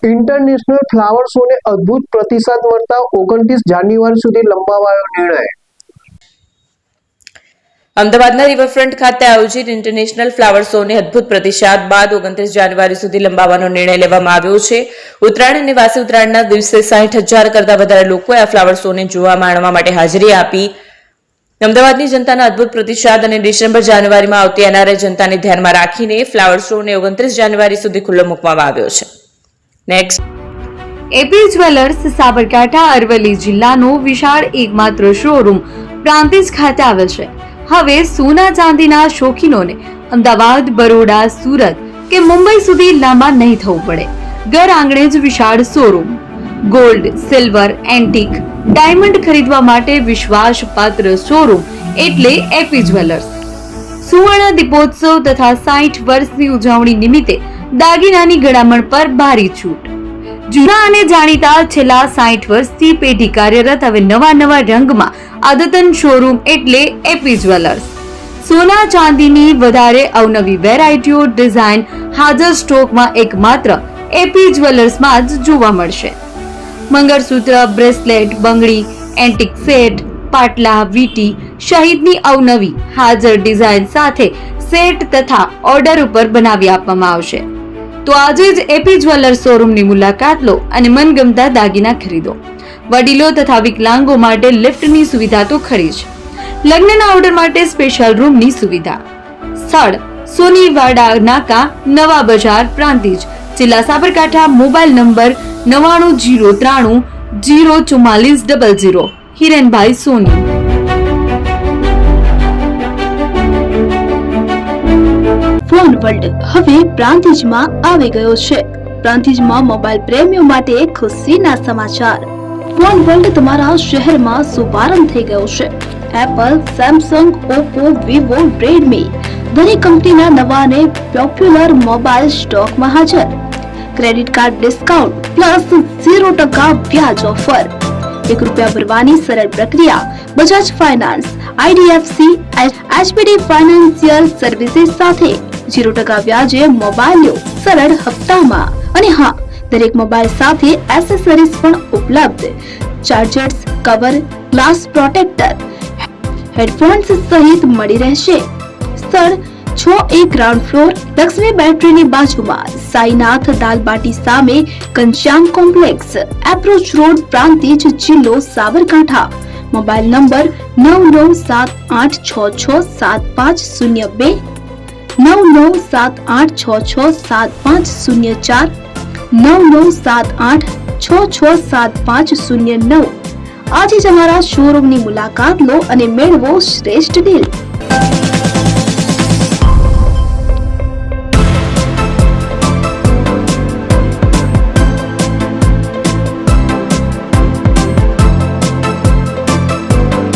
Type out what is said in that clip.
International flower શોને અદ્ભુત પ્રતિસાદ મળતા 29 જાન્યુઆરી સુધી લંબાવાયો નિર્ણય. અમદાવાદના રિવરફ્રન્ટ ખાતે આયોજિત ઇન્ટરનેશનલ ફ્લાવર શોને અદ્ભુત પ્રતિસાદ બાદ 29 જાન્યુઆરી સુધી લંબાવવાનો નિર્ણય લેવામાં આવ્યો છે. ઉત્તરાયણ અને વાસી ઉત્તરાયણના દિવસે 60,000 કરતા વધારે લોકોએ આ ફ્લાવર શોને જોવા માણવા માટે હાજરી આપી. અમદાવાદની જનતાના અદ્ભુત પ્રતિસાદ અને ડિસેમ્બર જાન્યુઆરીમાં આવતી એનઆરઆઈ જનતાને ધ્યાનમાં રાખીને ફ્લાવર શોને 29 જાન્યુઆરી સુધી ખુલ્લો મૂકવામાં આવ્યો છે. Next, AP jewellers Sabarkantha Aravalli જિલ્લાનો વિશાળ એકમાત્ર શોરૂમ પ્રાંતિજ ખાતે આવેલ છે. હવે સોના ચાંદીના શોખીનોને અમદાવાદ, બરોડા, સુરત કે મુંબઈ સુધી લાંબા નહીં થવું પડે. ઘર આંગણે જ વિશાળ showroom. Gold, silver, antique, diamond ખરીદવા માટે વિશ્વાસપાત્ર શોરૂમ એટલે એપી જ્વેલર્સ. સુવર્ણ દીપોત્સવ તથા 60 વર્ષની ઉજવણી નિમિત્તે દાગીનાની ગળામણ પર ભારી છૂટ. જૂના અને જાણીતા છેલ્લા 60 વર્ષથી પેઢી કાર્યરત હવે નવા રંગમાં અદ્યતન શોરૂમ એટલે એપી જ્વેલર્સ. સોના ચાંદીની વધારે અવનવી વેરાયટીઓ, ડિઝાઇન હાજર સ્ટોકમાં એકમાત્ર એપી જ્વેલર્સમાં જ જોવા મળશે. મંગળસૂત્ર, બ્રેસલેટ, બંગડી, એન્ટિક સેટ, પાટલા, વીટી સહિતની અવનવી હાજર ડિઝાઇન સાથે સેટ તથા ઓર્ડર ઉપર બનાવી આપવામાં આવશે. તો આજે જ એપી જ્વેલર્સ શોરૂમની મુલાકાત લો અને મનગમતા દાગીના ખરીદો. વડીલો તથા વિકલાંગો માટે લિફ્ટની સુવિધા તો ખરી જ. લગ્નના ઓર્ડર માટે સ્પેશિયલ રૂમની સુવિધા. સ્થળ સોનીવાડા નાકા, નવા બજાર, પ્રાંતિજ, જિલ્લા Sabarkantha. Mobile number 9903 04400. Hirenbhai Soni. Phone world હવે પ્રાંતિજમાં આવી ગયો છે. પ્રાંતિજમાં મોબાઈલ પ્રેમીઓ માટે ખુશીના સમાચાર. ફોન વર્લ્ડ તમારા શહેરમાં શુભારંભ થઈ ગયો છે. Apple, Samsung, Oppo, Vivo, Redmi દરેક કંપનીના નવા અને પોપ્યુલર મોબાઈલ સ્ટોકમાં હાજર. ક્રેડિટ કાર્ડ ડિસ્કાઉન્ટ પ્લસ 0% વ્યાજ ઓફર. ₹1 ભરવાની સરળ પ્રક્રિયા. Bajaj finance, IDFC, HPD financial services સાથે 0% વ્યાજે મોબાઈલ લો સરળ હપ્તામાં. અને હા, દરેક મોબાઈલ સાથે એસેસરીઝ પણ ઉપલબ્ધ. Chargers, cover, glass protractor, headphones સહિત મળી રહેશે. સ્થળ 6A ગ્રાઉન્ડ ફ્લોર, લક્ષ્મી બેટરીની બાજુમાં, સાઈનાથ દાલબાટી સામે, Ghanshyam complex, approach road, Prantij, જિલ્લો સાબરકાંઠા. Mobile number 9978667502, 9978667504, 9978667509. આજે જ અમારા શોરૂમની મુલાકાત લો અને મેળવો શ્રેષ્ઠ ડીલ.